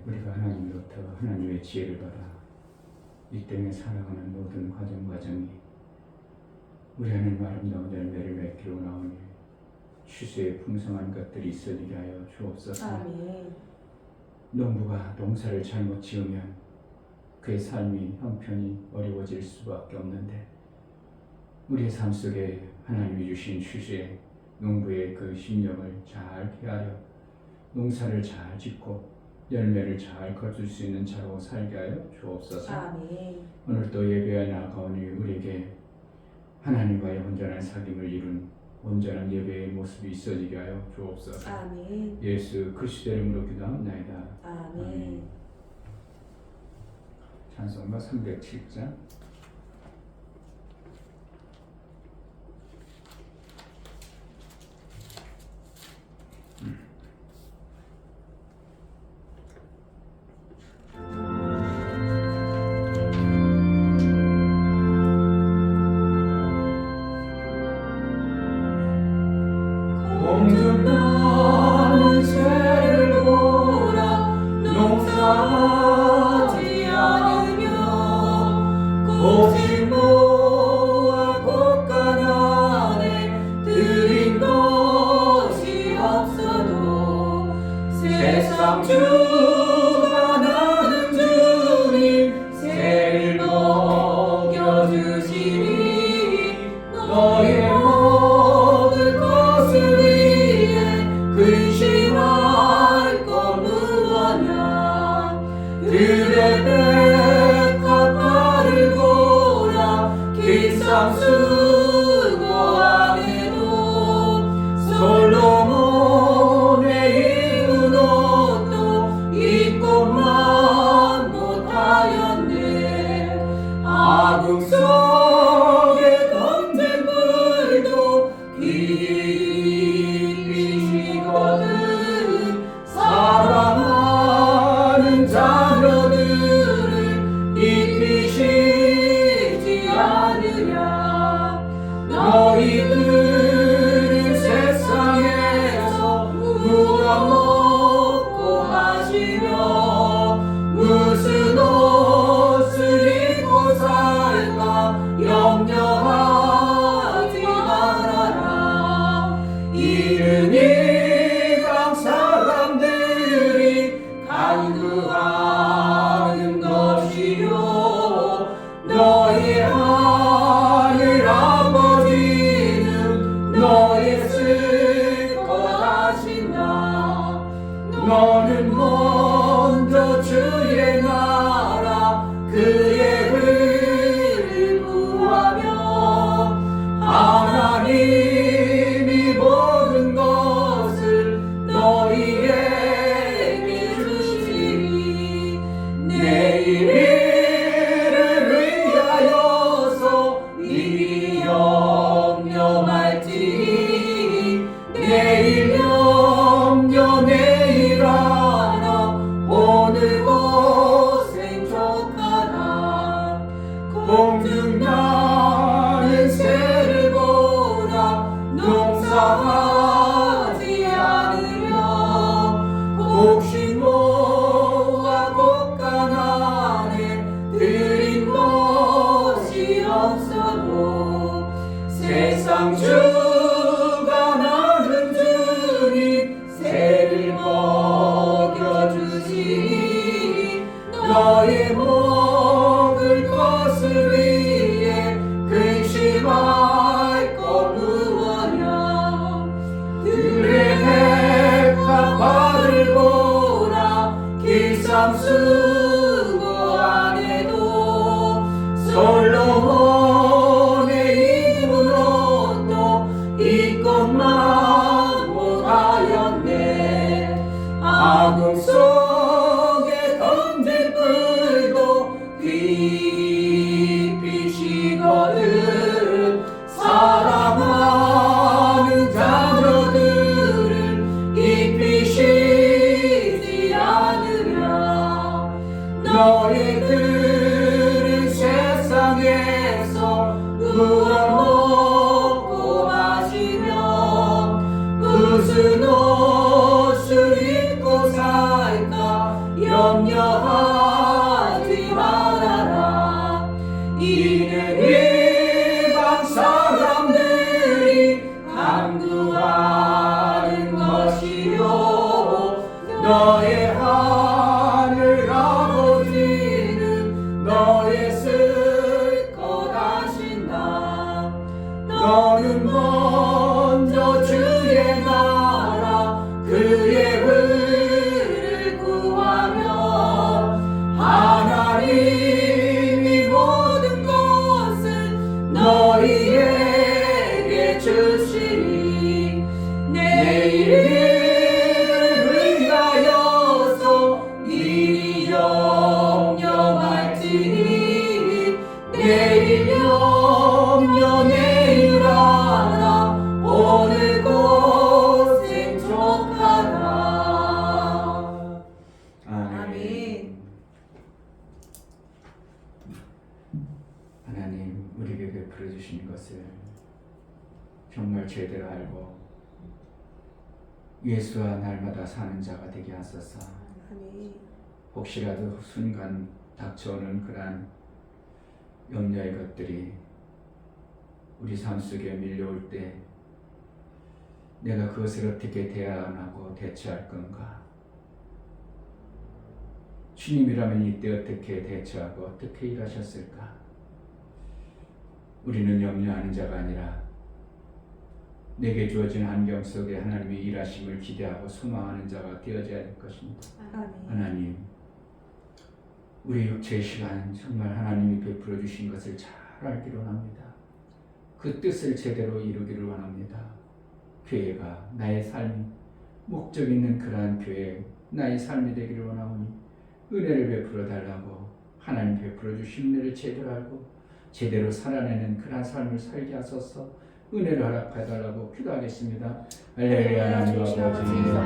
우리가 하나님으로부터 하나님의 지혜를 받아 이 땅에 살아가는 모든 과정이 우리 하나님 아름다운 열매를 맺기로 나오니 추수의 풍성한 것들이 있어지게 하여 주옵소서. 아멘. 농부가 농사를 잘못 지으면 그의 삶이 형편이 어려워질 수밖에 없는데 우리의 삶 속에 하나님이 주신 추수의 농부의 그 심령을 잘 헤아려 농사를 잘 짓고 열매를 잘 거둘 수 있는 자로 살게 하여 주옵소서. 아멘. 오늘 또 예배에 나아가오니 우리에게 하나님과의 온전한 사귐을 이룬 온전한 예배의 모습이 있어지게 하여 주옵소서. 아멘. 예수 그리스도 이름으로 기도합나이다. 아멘. 찬송가 307장. 공중 나는 새를 보라 농사하지 않으며 곡식 모아 곡간 안에 들인 것이 없어도 세상 주가 나는 주님 새를 먹여주시니 너의 먹을 것을 위해 근심할 것 무엇냐 들의 백합 바르고라 길상 수고 안 해도 솔로몬의 입은 옷도 입고만 못하였네 아궁 속에 던진 불도 깊이시거든 사랑하는 자녀들을 입히시지 않으랴 너희들은 세상에서 무엇 먹고 마시며 무슨 옷을 입고 살까 염려하지 말아라 이른 이방 사람들이 간구하는 것이요 너희 하늘 아버지는 너의 슬퍼하신다 너는 먼저 주의 나라 그의 의를 구하며 하나님이 모든 것을 너희에게 주시리 내일 일을 위하여서 미리 염려할지 내일 염려 내일 하라 오늘 고생 족하라 공중 나는 새를 보라 농사하지 않으며 곡식 모아 곡간 안에 들인 것이 없어도 세상 주가 나는 주님 새를 먹여주시니 너의 먹을 것을 위해 근심할 것 무엇냐 들의 백합 바르고라 길상 수고 안 해도 솔로몬의 입은 옷도 입고만 못하였네 아궁 속에 던진 불도 깊이시거든 사랑하는 자녀들을 입히시지 않으랴 너희들은 세상에서 무엇 먹고 마시며 무슨 옷을 입고 살까 염려하지 말아라. 이는 일반 사람들이 강구하는 것이요 너의 하늘 아버지는 너의 쓸 것 아신다. 너는 먼저 주의 나라 그의 의를 구하며 하나님이 모든 것을 너희에게 주시리. 내일을 위하여서 미리 염려할지니 내일 염려 내일 하라. 오늘 곧 생족하라. 아멘. 하나님, 우리에게 베풀어 주신 것을 정말 제대로 알고 예수와 날마다 사는 자가 되게 하소서. 혹시라도 순간 닥쳐오는 그러한 염려의 것들이 우리 삶 속에 밀려올 때 내가 그것을 어떻게 대안하고 대처할 건가? 주님이라면 이때 어떻게 대처하고 어떻게 일하셨을까? 우리는 염려하는 자가 아니라 내게 주어진 환경 속에 하나님의 일하심을 기대하고 소망하는 자가 되어져야 될 것입니다. 하나님, 우리 육체의 시간 정말 하나님이 베풀어 주신 것을 잘 알기로 합니다. 그 뜻을 제대로 이루기를 원합니다. 교회가 나의 삶, 목적 있는 그러한 교회, 나의 삶이 되기를 원하오니 은혜를 베풀어 달라고 하나님 베풀어 주신 은혜를 제대로 알고 제대로 살아내는 그러한 삶을 살게 하소서. 은혜를 허락해 달라고 기도하겠습니다. 할렐루야. 하나님 아버지 감사합니다.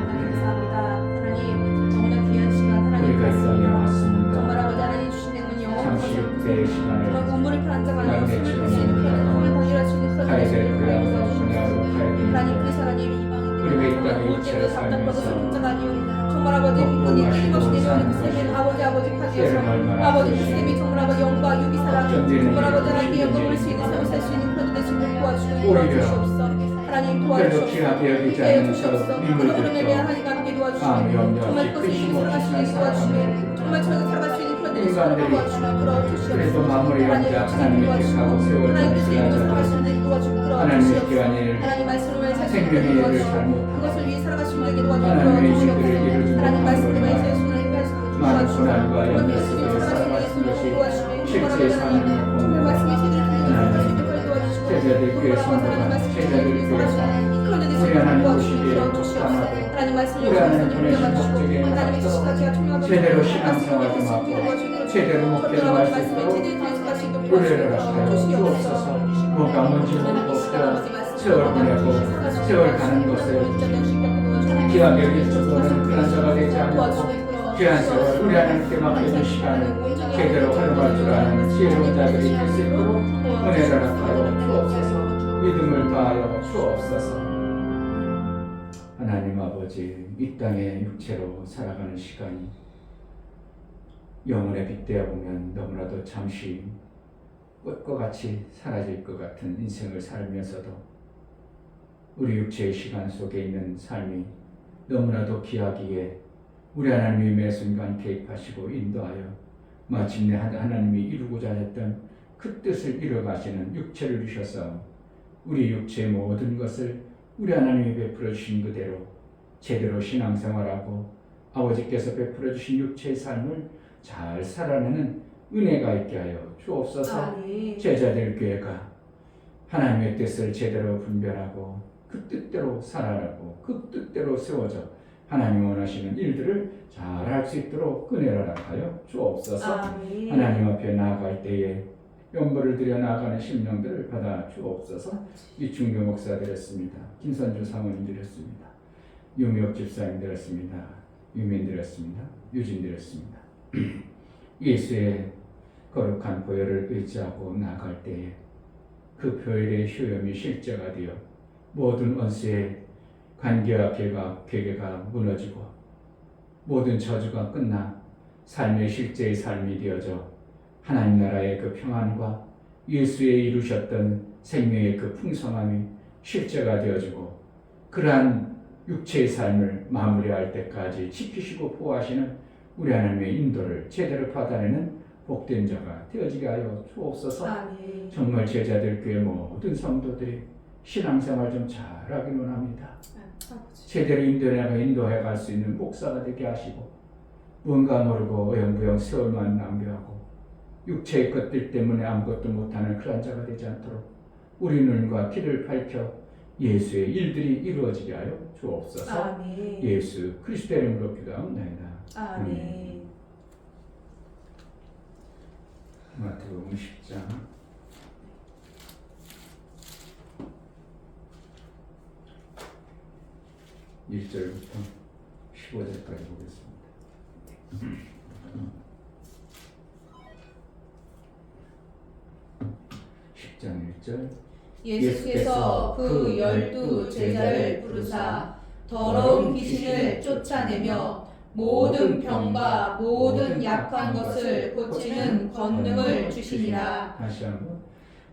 하나님 너무나 귀한 시간 하나님 우리가 이 땅에 왔습니다. 정말 아버지 하나님 주신 행운 영원 잠시 육대의 정말 시간을 공부를 편한 자가 아니고 나그네 숨을 풀수 있는 편한 꿈을 당일할 수 있는 그런 가야 될 하나님 그야말로 주시옵소서. 분야로 가야 하나님 그 됩니다. 사람이 우리가 이 이방인들 땅에 올 육체를 때도 답답하고 살면서 슬픈 자가 아니오 정말 아버지 먹고 기쁨이 마시고 끊임없이 내려오는 사는 그 세계는 것이 아버지 때는 파지어서 얼마나 아버지 그 아프시고 쌤이 정말 아버지 영과 유기 사랑 걱정되는 정말 아버지 일이 하나님의 영광을 볼 수 있는 있는 삶을 살 수 있는 그런 데 주님 도와주시고 오히려 도와주시옵소서. 하나님 그래도 도와주시옵소서. 귀하게 여기지 깨어 않는 주시옵소서. 저 그런 흐름에 민물들도 대한 하나님 함께 도와주시고 아무 염려 정말 없이 그것을 근심 살아갈 수 있는 없이 도와주시고 살아가는 정말 저희가 살아갈 수 있는 그런 데를 인간들이 도와주시고 끌어주시옵소서. 그래도 마무리 영자 하나님의 뜻하고 세월 하나님 뜻을 이루고 정신하자 살아갈 수 있는 데 도와주시고 하나님의 끌어주시옵소서. 기한일 하나님 말씀을 살수 있는 생명의 데 일을 도와주시고 잘못하고 그것을 위해 살아갈 수 있는 데 도와주시고 하나님의 일들을 끌어주시옵소서. 이루지 하나님 말씀을 못하는 위해 손을 힘할 수 있는 많은 도와주시고 고난과 정말 염려 예수님 속에 살아가시는 살아가는 예수님 것이 도와주시고 실제 삶을 정말 보는 말씀이 제대로 들리는 하나님, 도와주시고 제자들 교회 성도가 제자들 교회가 우리 하나님 보시기에 도와주시옵소서. 하나님 말씀을 우리 하나님 주시옵소서. 보내신 목적에 하나님의 뜻까지가 통하고 제대로 신앙생활 좀 하고 제대로 목회를 할 수 있도록 은혜를 하여 주옵소서. 뭐가 뭔지 모르고 세월 보내고 세월 가는 것을 귀하게 여기서는 그런 자가 되지 않고 귀한 세월 우리 하나님께 맡겨진 시간을 제대로 활용할 줄 아는 지혜로운 자들이 될 수 있도록 은혜를 허락하여 주옵소서. 믿음을 다하여 주옵소서. 하나님 아버지, 이 땅에 육체로 살아가는 시간이 영혼에 빗대어 보면 너무나도 잠시 꽃과 같이 사라질 것 같은 인생을 살면서도 우리 육체의 시간 속에 있는 삶이 너무나도 귀하기에 우리 하나님이 매 순간 개입하시고 인도하여 마침내 하나님이 이루고자 했던 그 뜻을 이뤄가시는 육체를 주셔서 우리 육체의 모든 것을 우리 하나님이 베풀어 주신 그대로 제대로 신앙생활하고 아버지께서 베풀어 주신 육체의 삶을 잘 살아내는 은혜가 있게 하여 주옵소서. 제자들 교회가 하나님의 뜻을 제대로 분별하고 그 뜻대로 살아가고 그 뜻대로 세워져 하나님 원하시는 일들을 잘 할 수 있도록 은혜를 허락하여 주옵소서. 하나님 앞에 나아갈 때에 연보를 드려 나아가는 심령들을 받아 주옵소서. 이충교 목사 드렸습니다. 김선주 사모님 드렸습니다. 유미옥 집사님 드렸습니다. 유민 드렸습니다. 유진 드렸습니다. 예수의 거룩한 보혈을 의지하고 나아갈 때에 그 보혈의 효염이 실제가 되어 모든 원수의 관계와 괴계가 무너지고 모든 저주가 끝나 삶의 실제의 삶이 되어져 하나님 나라의 그 평안과 예수의 이루셨던 생명의 그 풍성함이 실제가 되어지고 그러한 육체의 삶을 마무리할 때까지 지키시고 보호하시는 우리 하나님의 인도를 제대로 받아내는 복된 자가 되어지게 하여 주옵소서. 아멘. 정말 제자들 교회 모든 성도들이 신앙생활 좀 잘하기를 원합니다. 아버지. 제대로 인도해 갈 수 있는 목사가 되게 하시고 뭔가 모르고 어영부영 세월만 낭비하고 육체의 것들 때문에 아무것도 못하는 그런 자가 되지 않도록 우리 눈과 귀를 밝혀 예수의 일들이 이루어지게 하여 주옵소서. 아멘. 예수 그리스도의 이름으로 기도합니다. 아멘. 마태복음 10장 1절부터 15절까지 보겠습니다. 10장 1절 예수께서 그 12 제자를 부르사 더러운 귀신을 쫓아내며 모든 병과 모든 약한 것을 고치는 권능을 주시니라. 다시 한번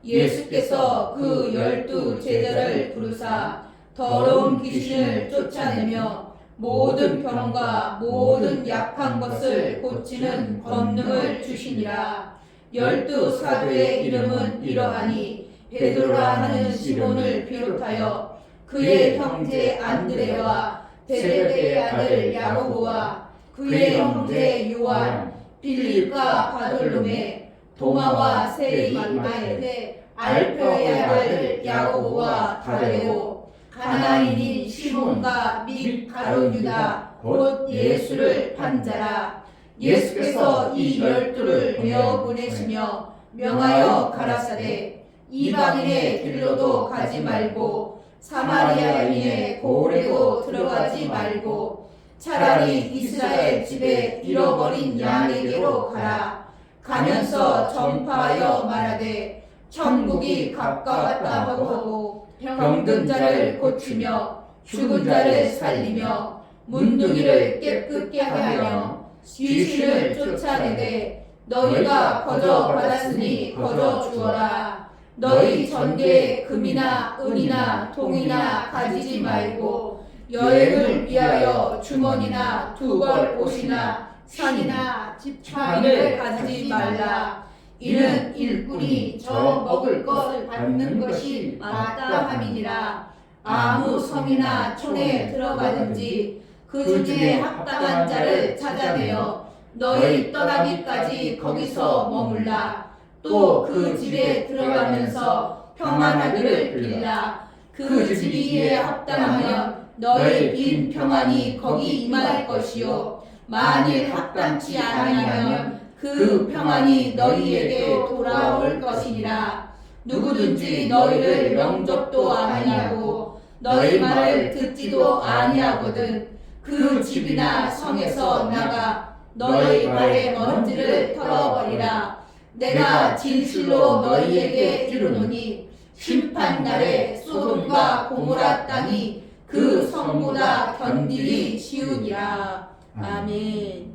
예수께서 그 12 제자를 부르사 더러운 귀신을 쫓아내며 모든 병과 모든 약한 것을 고치는 권능을 주시니라. 12 사도의 이름은 이러하니 베드로라 하는 시몬을 비롯하여 그의 형제 안드레와 세베대의 아들 야고보와 그의 형제 요한, 빌립과 바돌로메, 도마와 세리마의 알페의 아들 야고보와 다레오, 가나인인 시몬과 및 가룟 유다 곧 예수를 판자라. 예수께서 이 12를 내어 보내시며 명하여 가라사대 이방인의 길로도 가지 말고 사마리아인의 고을에도 들어가지 말고 차라리 이스라엘 집에 잃어버린 양에게로 가라. 가면서 전파하여 말하되 천국이 가까웠다 하고 병든 자를 고치며 죽은 자를 살리며 문둥이를 깨끗게 하며 귀신을 쫓아내되 너희가 거저 받았으니 거저 주어라. 너희 전대에 금이나 은이나 동이나 가지지 말고 여행을 위하여 주머니나 두벌 옷이나 산이나 지팡이를 가지지 말라. 이는 일꾼이 저 먹을 것을 받는 것이 마땅함이니라. 아무 성이나 촌에 들어가든지 그 중에 합당한 자를 찾아내어 너희 떠나기까지 거기서 머물라. 또 그 집에 들어가면서 평안하기를 빌라. 그 집이 이에 합당하면 너희 빈 평안이 거기 임할 것이요 만일 합당치 아니하면 그 평안이 너희에게 돌아올 것이니라. 누구든지 너희를 영접도 아니하고 너희 말을 듣지도 아니하거든 그 집이나 성에서 나가 너희 발의 먼지를 털어버리라. 내가 진실로 너희에게 이르노니 심판날에 소돔과 고모라 땅이 그 성보다 견디기 쉬우니라. 아멘.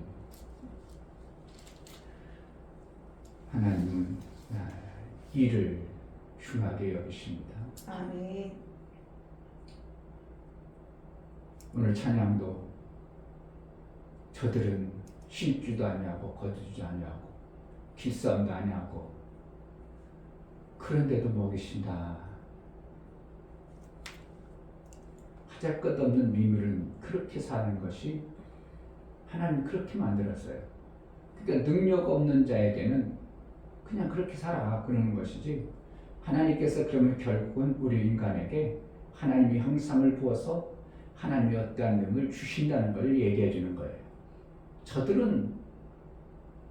하나님은 일을 흉하게 여기십니다. 아멘. 오늘 찬양도 저들은 심지도 아니하고 거두지도 아니하고 길싸움도 아니하고 그런데도 먹이신다. 하잘 것 없는 미물은 그렇게 사는 것이 하나님 그렇게 만들었어요. 그러니까 능력 없는 자에게는 그냥 그렇게 살아 그러는 것이지 하나님께서 그러면 결국은 우리 인간에게 하나님의 형상을 부어서 하나님의 어떠한 능을 주신다는 걸 얘기해 주는 거예요. 저들은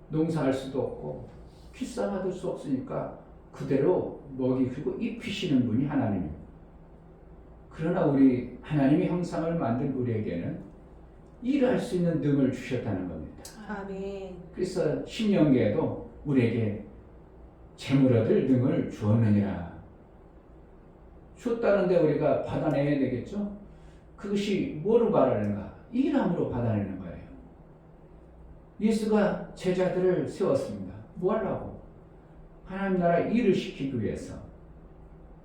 농사할 수도 없고 퀴싸 받을 수 없으니까 그대로 먹이고 입히시는 분이 하나님입니다. 그러나 우리 하나님의 형상을 만든 우리에게는 일할 수 있는 능을 주셨다는 겁니다. 아멘. 그래서 신명기에도 우리에게 재물 얻을 능을 주었느니라. 주었다는데 우리가 받아내야 되겠죠? 그것이 뭐로 받아내는가? 일함으로 받아내는 거예요. 예수가 제자들을 세웠습니다. 뭐 하려고? 하나님 나라 일을 시키기 위해서.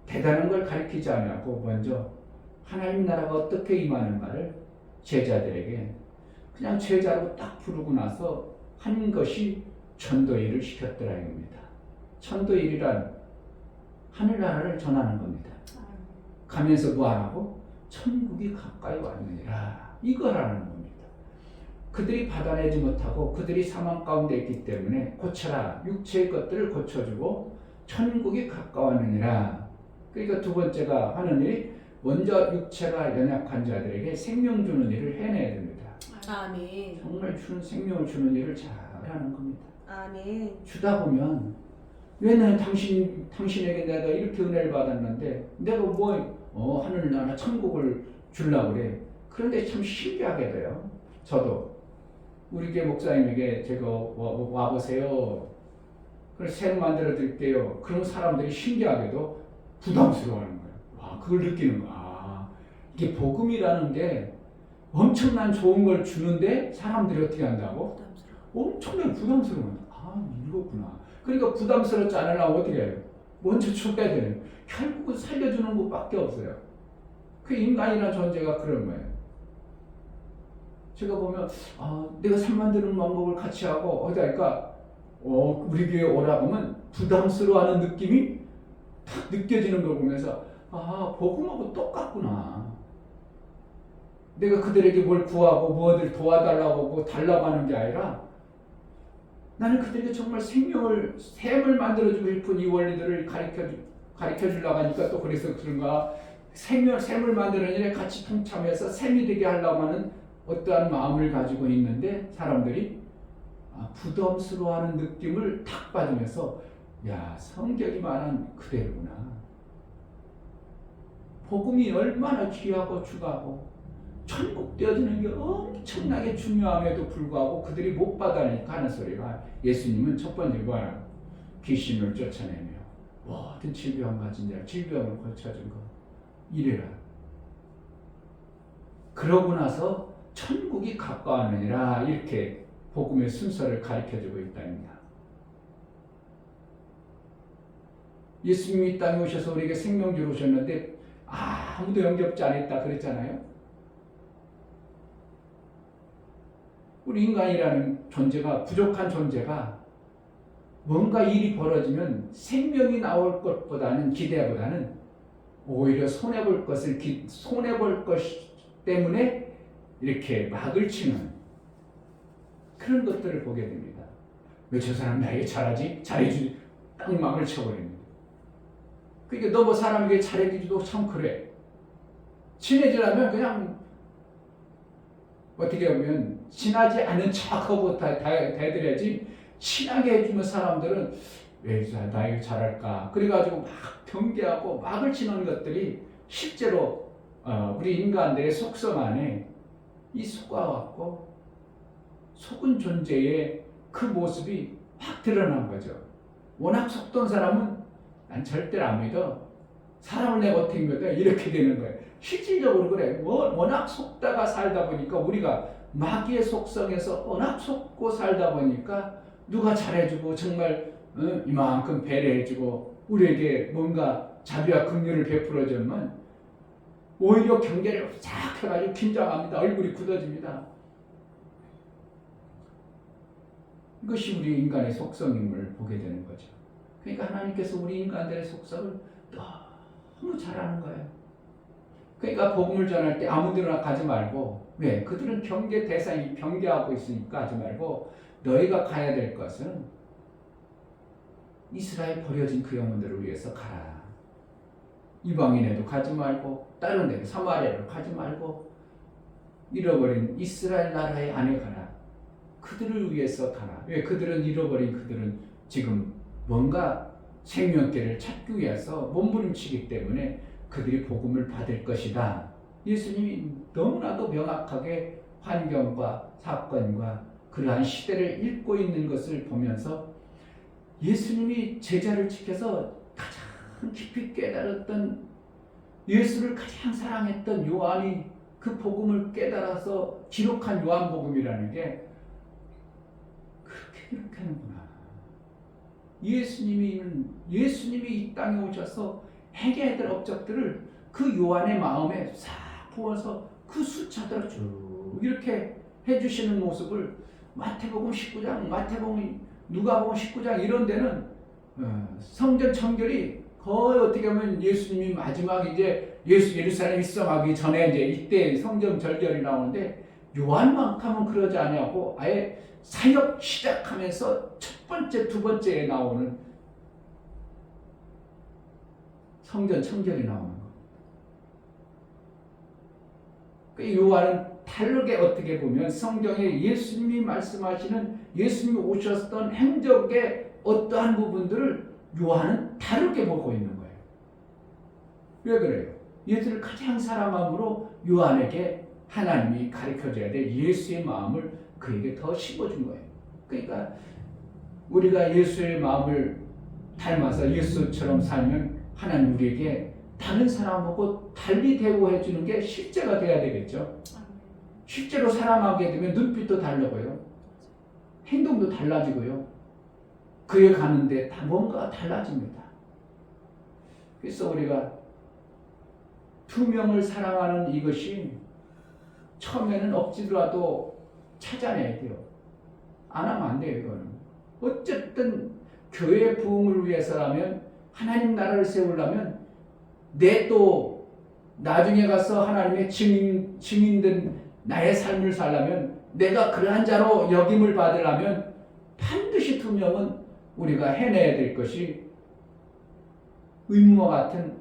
대단한 걸 가르치지 않고 먼저 하나님 나라가 어떻게 임하는가를 제자들에게 그냥 제자로 딱 부르고 나서 한 것이 전도일을 시켰더라 이겁니다. 전도일이란 하늘나라를 전하는 겁니다. 가면서 뭐 하라고? 천국이 가까이 왔느니라 이거라는 겁니다. 그들이 받아내지 못하고 그들이 사망 가운데 있기 때문에 고쳐라. 육체의 것들을 고쳐주고 천국이 가까웠느니라. 그러니까 두 번째가 하는 일이 먼저 육체가 연약한 자들에게 생명 주는 일을 해내야 됩니다. 아멘. 정말 주는 생명을 주는 일을 잘하는 겁니다. 아멘. 주다 보면 왜 나는 당신에게 내가 이렇게 은혜를 받았는데 내가 뭐 하늘나라 천국을 주려고 그래. 그런데 참 신기하게 돼요. 저도 우리 교회 목사님에게 제가 와보세요. 그래서 생 만들어 드릴게요. 그러면 사람들이 신기하게도 부담스러워하는 거예요. 와, 그걸 느끼는 거야. 아, 이게 복음이라는 게 엄청난 좋은 걸 주는데 사람들이 어떻게 한다고? 엄청나게 부담스러워요. 아, 이거구나. 그러니까 부담스럽지 않으려면 어떻게 해요? 먼저 줘야 되는. 결국은 살려주는 것밖에 없어요. 그 인간이라는 존재가 그런 거예요. 제가 보면 내가 산 만드는 방법을 같이 하고 어디 할까? 우리 교회 오라고 하면 부담스러워하는 느낌이 딱 느껴지는 걸 보면서 복음하고 똑같구나. 내가 그들에게 뭘 구하고 무엇을 도와달라고 뭐 달라고 하는 게 아니라 나는 그들에게 정말 샘을 만들어주고 싶은 이 원리들을 가르쳐 주려고 하니까 또 그래서 그런가 샘을 만드는 일에 같이 동참해서 샘이 되게 하려고 하는 어떠한 마음을 가지고 있는데 사람들이 부담스러워하는 느낌을 탁 받으면서 야, 성격이 말한 그대로구나. 복음이 얼마나 귀하고 중하고 천국 되어지는 게 엄청나게 중요함에도 불구하고 그들이 못 받아내니까 하는 소리가 예수님은 첫 번째 뭐야? 귀신을 쫓아내며 모든 질병 가진 자 질병을 고쳐준 거 이래라. 그러고 나서 천국이 가까웠느니라 이렇게 복음의 순서를 가르쳐주고 있답니다. 예수님이 이 땅에 오셔서 우리에게 생명주로 오셨는데 아무도 영접지 않았다 그랬잖아요. 우리 인간이라는 존재가 부족한 존재가 뭔가 일이 벌어지면 생명이 나올 것보다는 기대보다는 오히려 손해볼 것 때문에 이렇게 막을 치는 그런 것들을 보게 됩니다. 왜 저 사람 나에게 잘하지? 잘해주지? 딱 막을 쳐버립니다. 그러니까 너 뭐 사람에게 잘해주기도 참 그래. 친해지려면 그냥 어떻게 보면 친하지 않은 척하고 다 대드려야지 친하게 해주면 사람들은 왜 나에게 잘할까? 그래가지고 막 경계하고 막을 치는 것들이 실제로 우리 인간들의 속성 안에 이 속아왔고 속은 존재의 그 모습이 확 드러난 거죠. 워낙 속던 사람은 난 절대로 안 믿어. 사람을 내가 어떻게 믿어? 이렇게 되는 거예요. 실질적으로 그래. 워낙 속다가 살다 보니까 우리가 마귀의 속성에서 워낙 속고 살다 보니까 누가 잘해주고 정말 이만큼 배려해주고 우리에게 뭔가 자비와 긍휼을 베풀어주면 오히려 경계를 쫙 해가지고 긴장합니다. 얼굴이 굳어집니다. 이것이 우리 인간의 속성임을 보게 되는 거죠. 그러니까 하나님께서 우리 인간들의 속성을 너무 잘 아는 거예요. 그러니까 복음을 전할 때 아무데나 가지 말고 왜? 그들은 경계 대상이 경계하고 있으니까 하지 말고 너희가 가야 될 것은 이스라엘 버려진 그 영혼들을 위해서 가라. 이방인에도 가지 말고 다른 데 사마리아로 가지 말고 잃어버린 이스라엘 나라의 안에 가라. 그들을 위해서 가라. 왜? 그들은 잃어버린 그들은 지금 뭔가 생명길을 찾기 위해서 몸부림치기 때문에 그들이 복음을 받을 것이다. 예수님이 너무나도 명확하게 환경과 사건과 그러한 시대를 읽고 있는 것을 보면서 예수님이 제자를 지켜서 가장 깊이 깨달았던 예수를 가장 사랑했던 요한이 그 복음을 깨달아서 기록한 요한복음이라는 게 그렇게 하는구나. 예수님이 이 땅에 오셔서 행해야 될 업적들을 그 요한의 마음에 싹 부어서 그 숫자대로 쭉 이렇게 해주시는 모습을 마태복음 19장, 누가복음 19장 이런 데는 성전 청결이 거의 어떻게 보면 예수님이 마지막 이제 예루살렘 입성하기 전에 이제 이때 성전 절결이 나오는데 요한만큼은 그러지 않냐고 아예 사역 시작하면서 첫 번째, 두 번째에 나오는 성전 청결이 나오는 거. 그 요한은 다르게 어떻게 보면 성경에 예수님이 말씀하시는 예수님이 오셨던 행적의 어떠한 부분들을 요한은 다르게 보고 있는 거예요. 왜 그래요? 예수를 가장 사랑함으로 요한에게 하나님이 가르쳐줘야 될 예수의 마음을 그에게 더 심어준 거예요. 그러니까 우리가 예수의 마음을 닮아서 예수처럼 살면 하나님 우리에게 다른 사람하고 달리 대우해 주는 게 실제가 돼야 되겠죠. 실제로 사랑하게 되면 눈빛도 다르고요. 행동도 달라지고요. 그에 가는데 다 뭔가 달라집니다. 그래서 우리가 두 명을 사랑하는 이것이 처음에는 억지로라도 찾아내야 돼요. 안 하면 안 돼요. 이거는. 어쨌든 교회 부흥을 위해서라면 하나님 나라를 세우려면 내 또 나중에 가서 하나님의 증인된 나의 삶을 살려면 내가 그러한 자로 여김을 받으려면 반드시 두 명은 우리가 해내야 될 것이 의무 아닌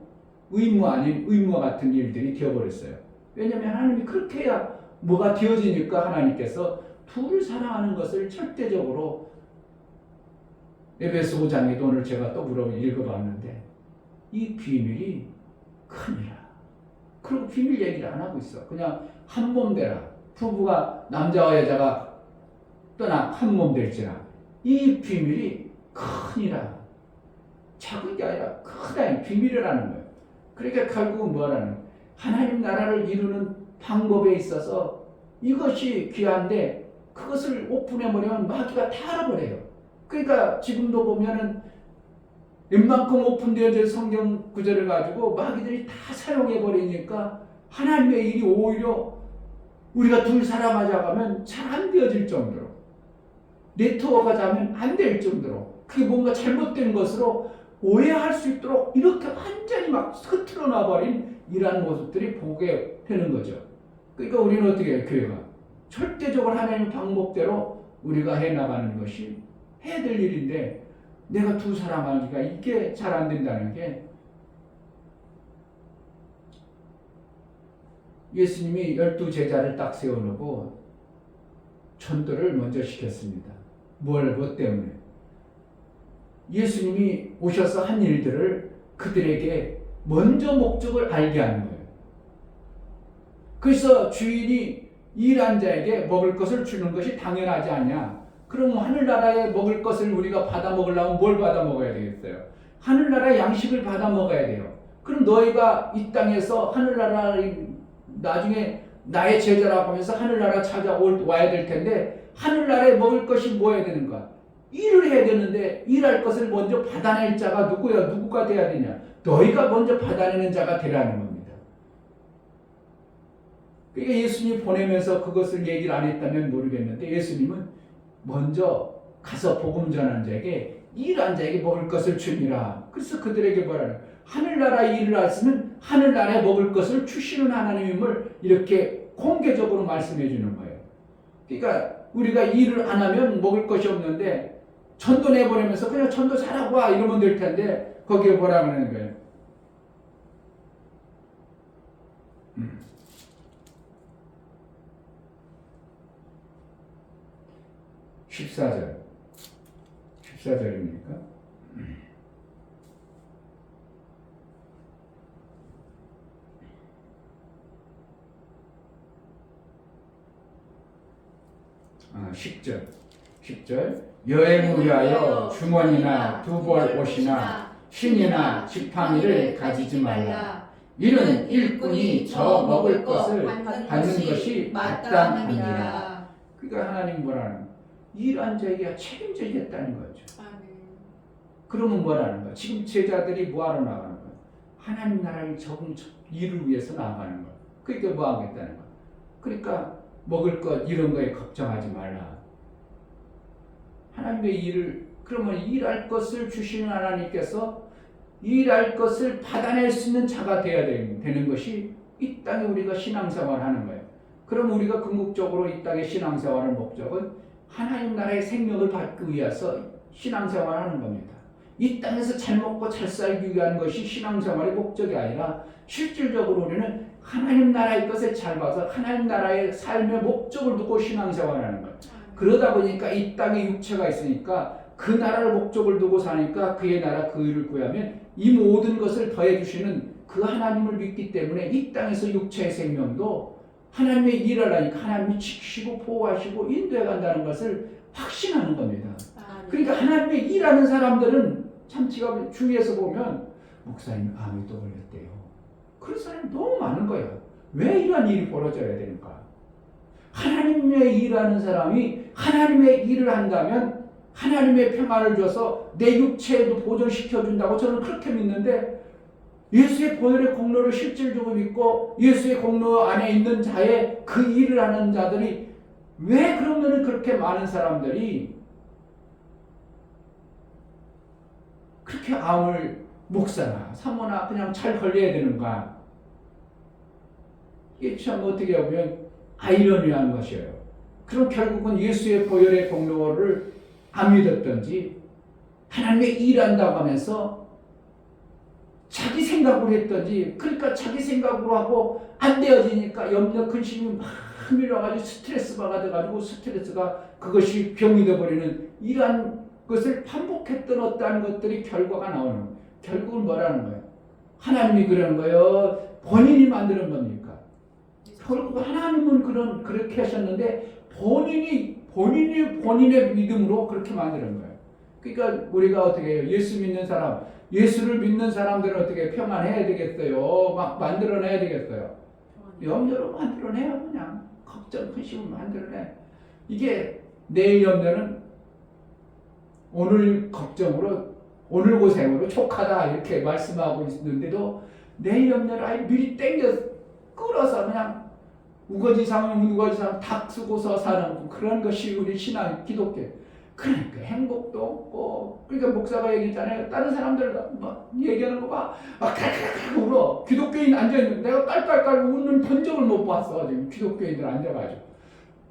의무와 같은 일들이 되어버렸어요. 왜냐하면 하나님이 그렇게 해야 뭐가 되어지니까 하나님께서 둘을 사랑하는 것을 절대적으로 에베소 5장에도 오늘 제가 또 읽어봤는데 이 비밀이 크니라. 그리고 비밀 얘기를 안 하고 있어. 그냥 한 몸 되라. 부부가 남자와 여자가 떠나 한 몸 될지라. 이 비밀이 크니라. 작은 게 아니라 크다. 비밀이라는 거예요. 그러니까 결국은 뭐라는 하나님 나라를 이루는 방법에 있어서 이것이 귀한데 그것을 오픈해버리면 마귀가 다 알아버려요. 그러니까 지금도 보면은 웬만큼 오픈되어진 성경 구절을 가지고 마귀들이 다 사용해버리니까 하나님의 일이 오히려 우리가 둘 사랑하자 가면 잘 안 되어질 정도로 네트워크가 자면 안 될 정도로 그게 뭔가 잘못된 것으로 오해할 수 있도록 이렇게 완전히 막 흐트러 놔버린 이러한 모습들이 보게 되는 거죠. 그러니까 우리는 어떻게 해요? 교회가 절대적으로 하나님의 방법대로 우리가 해나가는 것이 해야 될 일인데 내가 두 사람하기가 이게 잘 안 된다는 게 예수님이 12제자를 딱 세워놓고 전도를 먼저 시켰습니다. 뭐 때문에? 예수님이 오셔서 한 일들을 그들에게 먼저 목적을 알게 하는 거예요. 그래서 주인이 일한 자에게 먹을 것을 주는 것이 당연하지 않냐? 그럼 하늘나라에 먹을 것을 우리가 받아 먹으려면 뭘 받아 먹어야 되겠어요? 하늘나라 양식을 받아 먹어야 돼요. 그럼 너희가 이 땅에서 하늘나라 나중에 나의 제자라고 하면서 하늘나라 찾아와야 될 텐데 하늘나라에 먹을 것이 뭐 해야 되는가? 일을 해야 되는데 일할 것을 먼저 받아낼 자가 누구야? 누구가 돼야 되냐? 너희가 먼저 받아내는 자가 되라는 겁니다. 그러니까 예수님이 보내면서 그것을 얘기를 안 했다면 모르겠는데 예수님은 먼저 가서 복음 전하는 자에게 일한 자에게 먹을 것을 주니라. 그래서 그들에게 뭐라는 하늘나라 일을 하시면 하늘나라에 먹을 것을 주시는 하나님임을 이렇게 공개적으로 말씀해 주는 거예요. 그러니까 우리가 일을 안 하면 먹을 것이 없는데 전도 내보내면서 그냥 전도 잘하고 와 이러면 될 텐데 거기에 뭐라 그러는 거예요? 14절입니까? 아, 10절 여행을 위하여 주머니나 두벌 옷이나 신이나 지팡이를 가지지 말라. 이는 일꾼이 저 먹을 것을 받는 것이 마땅함이라. 그러니까 하나님 뭐라는 일한 자에게 책임져야겠다는 거죠. 아멘. 그러면 뭐라는 거야? 지금 제자들이 뭐하러 나가는 거야? 하나님 나라의 적은 일을 위해서 나가는 거야. 그러니까 뭐 하겠다는 거야? 그러니까 먹을 것 이런 거에 걱정하지 말라. 하나님의 일을, 그러면 일할 것을 주시는 하나님께서 일할 것을 받아낼 수 있는 자가 되어야 되는 것이 이 땅에 우리가 신앙생활을 하는 거예요. 그럼 우리가 궁극적으로 이 땅의 신앙생활의 목적은 하나님 나라의 생명을 받기 위해서 신앙생활을 하는 겁니다. 이 땅에서 잘 먹고 잘 살기 위한 것이 신앙생활의 목적이 아니라 실질적으로 우리는 하나님 나라의 것에 잘 봐서 하나님 나라의 삶의 목적을 두고 신앙생활을 하는 거예요. 그러다 보니까 이 땅에 육체가 있으니까 그 나라를 목적을 두고 사니까 그의 나라 그 일을 구하면 이 모든 것을 더해 주시는 그 하나님을 믿기 때문에 이 땅에서 육체의 생명도 하나님의 일을 하니까 하나님이 지키시고 보호하시고 인도해 간다는 것을 확신하는 겁니다. 그러니까 하나님의 일하는 사람들은 참 제가 주위에서 보면 목사님 암이 또 걸렸대요. 그런 사람이 너무 많은 거예요. 왜 이런 일이 벌어져야 되는가? 하나님의 일하는 사람이 하나님의 일을 한다면 하나님의 평안을 줘서 내 육체에도 보존시켜준다고 저는 그렇게 믿는데, 예수의 보혈의 공로를 실질적으로 믿고 예수의 공로 안에 있는 자의 그 일을 하는 자들이 왜 그러면 그렇게 많은 사람들이 그렇게 암을 목사나 사모나 그냥 잘 걸려야 되는가? 이게 참 어떻게 보면 아이러니한 것이에요. 그럼 결국은 예수의 보혈의 공로를 안 믿었던지 하나님의 일한다고 하면서 자기 생각으로 했던지, 그러니까 자기 생각으로 하고 안 되어지니까 염려 근심이 막 밀려가지고 스트레스 받아가지고 스트레스가 그것이 병이 되어버리는 이러한 것을 반복했던 어떠한 것들이 결과가 나오는 거예요. 결국은 뭐라는 거예요? 하나님이 그러는 거예요? 본인이 만드는 겁니까? 결국 하나님은 그렇게 하셨는데 본인의 믿음으로 그렇게 만드는 거예요. 그러니까 우리가 어떻게 해요? 예수 믿는 사람, 예수를 믿는 사람들은 어떻게 평안해야 되겠어요? 막 만들어내야 되겠어요? 염려로 만들어내요. 그냥 걱정, 근심을 만들어내. 이게 내일 염려는 오늘 걱정으로, 오늘 고생으로 촉하다 이렇게 말씀하고 있는데도 내일 염려를 아예 미리 끌어서 그냥 우거지상 닭 쓰고서 사는 그런 것이 우리 신앙 기독교. 그러니까 행복도 없고, 그러니까 목사가 얘기했잖아요. 다른 사람들 막 얘기하는 거 봐, 막 깔깔깔 울어. 기독교인 앉아있는, 내가 깔깔깔 우는 본 적을 못 봤어. 지금 기독교인들 앉아가지고.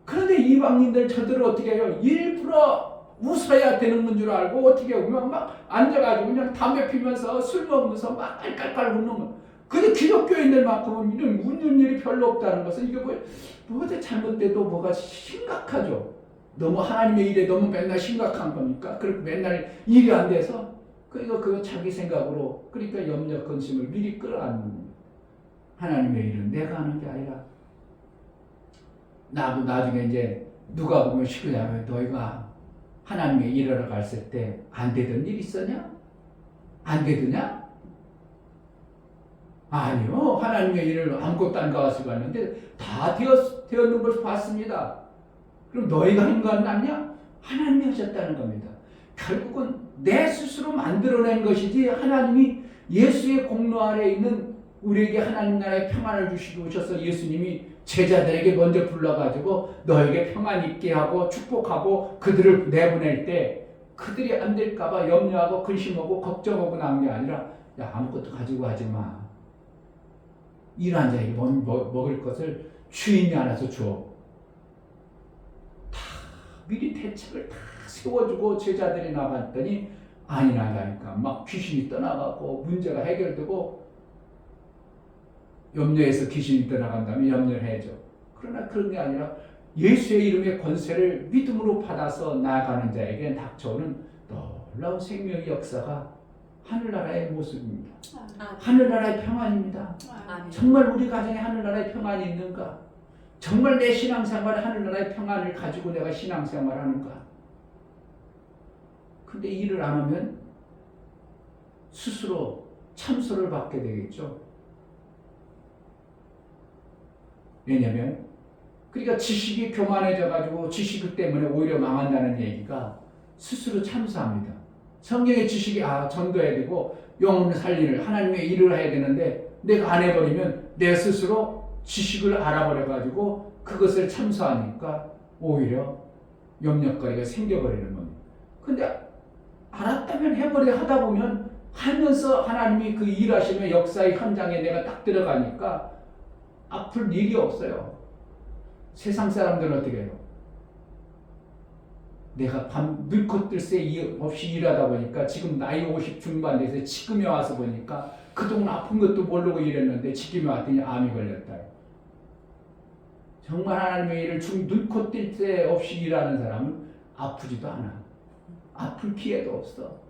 그런데 이방인들 저들은 어떻게 해요? 일부러 웃어야 되는 줄 알고 어떻게 보면 막 앉아가지고 그냥 담배 피면서 술 먹으면서 막 깔깔깔 웃는 거. 근데 기독교인들만큼은 이런 웃는 일이 별로 없다는 것은 이게 뭐가 잘못돼도 뭐가 심각하죠. 너무 하나님의 일에 너무 맨날 심각한 겁니까? 그렇게 맨날 일이 안 돼서 그러니까 그거 자기 생각으로, 그러니까 염려 근심을 미리 끌어안는 하나님의 일은 내가 하는 게 아니라 나도 나중에 이제 누가 보면 시끄러워. 너희가 하나님의 일하러 갔을 때 안 되던 일 있었냐? 안 되더냐? 아니요. 하나님의 일을 아무것도 안 가서 갔는데 다 되었는 것을 봤습니다. 그럼 너희가 한 거 아니냐? 하나님이 하셨다는 겁니다. 결국은 내 스스로 만들어낸 것이지 하나님이 예수의 공로 아래 있는 우리에게 하나님 나라의 평안을 주시고 오셔서 예수님이 제자들에게 먼저 불러가지고 너에게 평안 있게 하고 축복하고 그들을 내보낼 때 그들이 안 될까봐 염려하고 근심하고 걱정하고 나온 게 아니라, 야, 아무것도 가지고 가지 마. 일한 자에게 먹을 것을 주인이 알아서 줘. 다 미리 대책을 다 세워주고 제자들이 나갔더니 아니 나가니까 막 귀신이 떠나가고 문제가 해결되고, 염려해서 귀신이 떠나간다면 염려를 해줘. 그러나 그런 게 아니라 예수의 이름의 권세를 믿음으로 받아서 나아가는 자에게 닥쳐오는 놀라운 생명의 역사가 하늘나라의 모습입니다. 하늘나라의 평안입니다. 정말 우리 가정에 하늘나라의 평안이 있는가? 정말 내 신앙생활에 하늘나라의 평안을 가지고 내가 신앙생활을 하는가? 근데 일을 안 하면 스스로 참소를 받게 되겠죠. 왜냐하면 그러니까 지식이 교만해져가지고 지식 때문에 오히려 망한다는 얘기가 스스로 참수합니다. 성경의 지식이 전도해야 되고 영혼을 살리는 하나님의 일을 해야 되는데 내가 안 해버리면 내 스스로 지식을 알아버려가지고 그것을 참수하니까 오히려 염려거리가 생겨버리는 겁니다. 근데 알았다면 해버려 하다 보면 하면서 하나님이 그 일하시는 역사의 현장에 내가 딱 들어가니까 아플 일이 없어요. 세상 사람들은 어떻게 해요? 내가 밤 늙고 뜰 새 없이 일하다 보니까 지금 나이 50 중반 돼서 지금에 와서 보니까 그동안 아픈 것도 모르고 일했는데 지금에 왔더니 암이 걸렸다. 정말 하나님의 일을 늙고 뜰 새 없이 일하는 사람은 아프지도 않아. 아플 기회도 없어.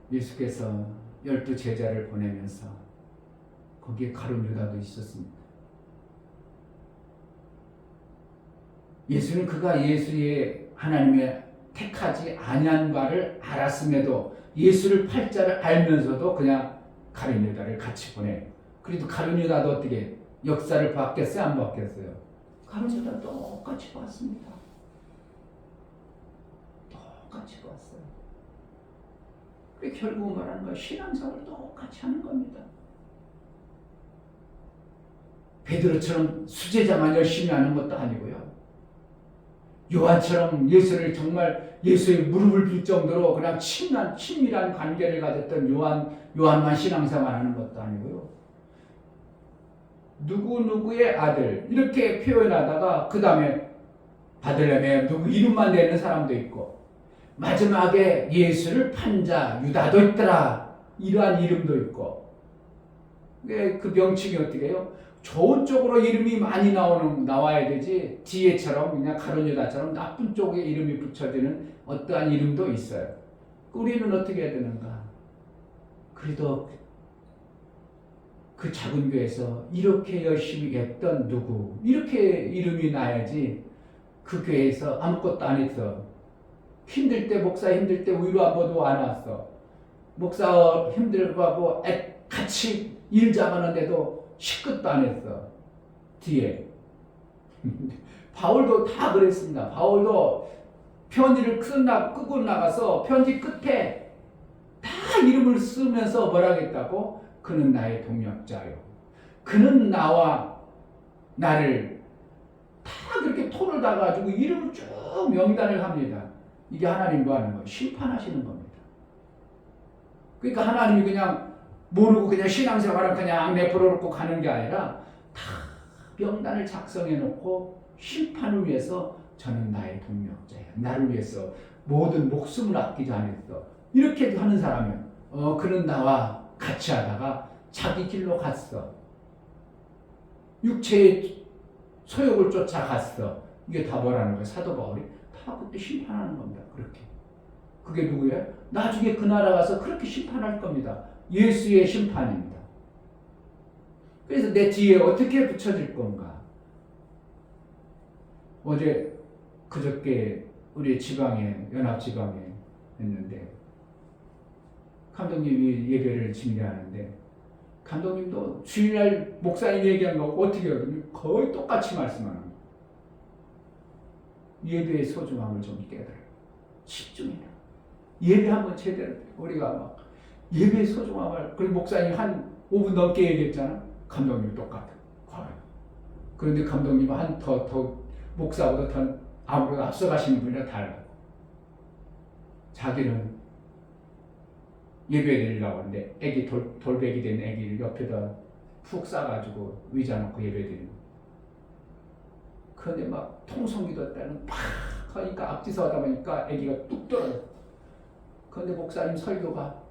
예수께서 12 제자를 보내면서 거기에 가룟 유다도 있었습니다. 예수는 그가 예수의 하나님의 택하지 아니한 바를 알았음에도 예수를 팔자를 알면서도 그냥 가룟 유다를 같이 보내요. 그래도 가룟 유다도 어떻게 역사를 바뀌었어요? 안 바뀌었어요? 가룟 유다도 똑같이 봤습니다. 똑같이 봤어요. 결국 말하는 거예요. 신앙생활을 똑같이 하는 겁니다. 베드로처럼 수제자만 열심히 하는 것도 아니고요. 요한처럼 예수를 정말 예수의 무릎을 빌 정도로 그냥 친밀한 관계를 가졌던 요한만 신앙생활하는 것도 아니고요. 누구누구의 아들 이렇게 표현하다가 그 다음에 바들레헴의 누구 이름만 내는 사람도 있고 마지막에 예수를 판 자 유다도 있더라. 이러한 이름도 있고 그 명칭이 어떻게 해요? 좋은 쪽으로 이름이 많이 나와야 되지 뒤에처럼 그냥 가룟 유다처럼 나쁜 쪽에 이름이 붙여지는 어떠한 이름도 있어요. 우리는 어떻게 해야 되는가? 그래도 그 작은 교회에서 이렇게 열심히 했던 누구 이렇게 이름이 나야지 그 교회에서 아무것도 안 했어. 힘들 때 목사 힘들 때 위로 아무도 안 왔어. 목사 힘들고 하고 같이 일 잡았는데도 시끗도 안 했어. 뒤에 바울도 다 그랬습니다. 바울도 편지를 끄고 나가서 편지 끝에 다 이름을 쓰면서 뭐라 했다고? 그는 나의 동역자요. 그는 나와 나를 다 그렇게 토를 다가지고 이름을 쭉 명단을 합니다. 이게 하나님 뭐 하는 거예요? 심판하시는 겁니다. 그러니까 하나님이 그냥 모르고 그냥 신앙생활을 그냥 내버려 놓고 가는 게 아니라 다 명단을 작성해 놓고 심판을 위해서 저는 나의 동력자야. 나를 위해서 모든 목숨을 아끼지 않았어. 이렇게 하는 사람은 그는 나와 같이 하다가 자기 길로 갔어. 육체의 소욕을 쫓아갔어. 이게 다 뭐라는 거야? 사도 바울이 다 그때 심판하는 겁니다. 그렇게. 그게 누구예요? 나중에 그 나라 가서 그렇게 심판할 겁니다. 예수의 심판입니다. 그래서 내 뒤에 어떻게 붙여질 건가? 어제 그저께 우리 지방에 연합지방에 했는데 감독님이 예배를 진행하는데 감독님도 주일날 목사님 얘기한 거 어떻게 하거든요? 거의 똑같이 말씀하는 거예요. 예배의 소중함을 좀 깨달아요. 집중해라. 예배 한번 제대로 우리가 막 예배의 소중함을 그리고 목사님 한 5분 넘게 얘기했잖아. 감독님 똑같아. 그런데 감독님은 한 더 목사보다 더 아무래도 앞서가시는 분이라 달라요. 자기는 예배 드리려고 하는데 애기 돌베기 된 애기를 옆에다 푹 싸가지고 의자 놓고 예배 드리는. 그런데 막 통성기도 때는 팍 하니까 앞뒤서 하다 보니까 애기가 뚝 떨어져. 그런데 목사님 설교가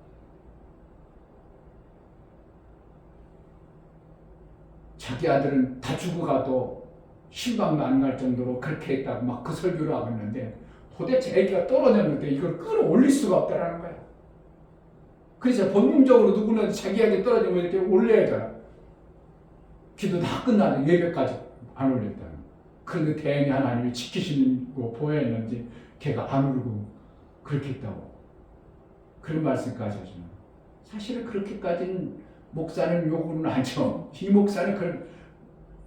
자기 아들은 다 죽어가도 신방도 안 갈 정도로 그렇게 했다고 막 그 설교를 하고 있는데 도대체 애기가 떨어졌는데 이걸 끌어올릴 수가 없다라는 거야. 그래서 본능적으로 누구나 자기에게 떨어지면 이렇게 올려야 되잖아. 기도 다 끝나는 예배까지 안 올렸다는. 그런데 대행이 하나님이 지키시는 거 보였는지 걔가 안 울고 그렇게 했다고. 그런 말씀까지 하시는. 사실은 그렇게까지는 목사는 요구는 하죠. 이 목사는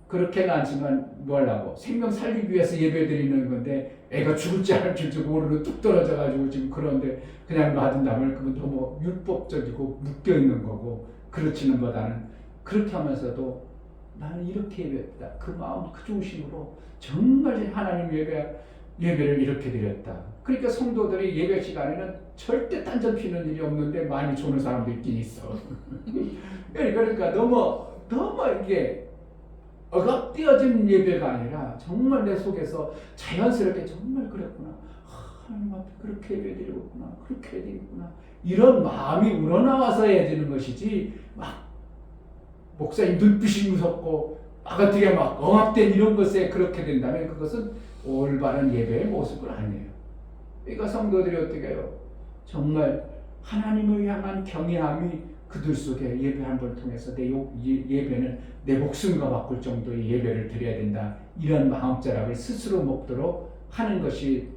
그렇게는 않지만 뭐하려고 생명 살리기 위해서 예배 드리는 건데 애가 죽을지 안 죽을지 모르고 뚝 떨어져가지고 지금 그런데 그냥 놔둔다면 그건 너무 율법적이고 묶여있는 거고 그렇지는 보다는 그렇게 하면서도 나는 이렇게 예배했다. 그 마음 그 중심으로 정말 하나님 예배를 이렇게 드렸다. 그러니까 성도들이 예배 시간에는 절대 딴전 피는 일이 없는데 많이 조는 사람도 있긴 있어. 그러니까 너무 이게 억압되어진 예배가 아니라 정말 내 속에서 자연스럽게 정말 그랬구나. 하나님 앞에 그렇게 예배드리겠구나. 그렇게 해야 되겠구나. 이런 마음이 우러나와서 해야 되는 것이지 막 목사님 눈빛이 무섭고 막 어떻게 막 억압된 이런 것에 그렇게 된다면 그것은 올바른 예배의 모습은 아니에요. 그러니까 성도들이 어떻게 해요? 정말 하나님을 향한 경외함이 그들 속에 예배 한 번 통해서 예배는 내 목숨과 바꿀 정도의 예배를 드려야 된다. 이런 마음자락을 스스로 먹도록 하는 것이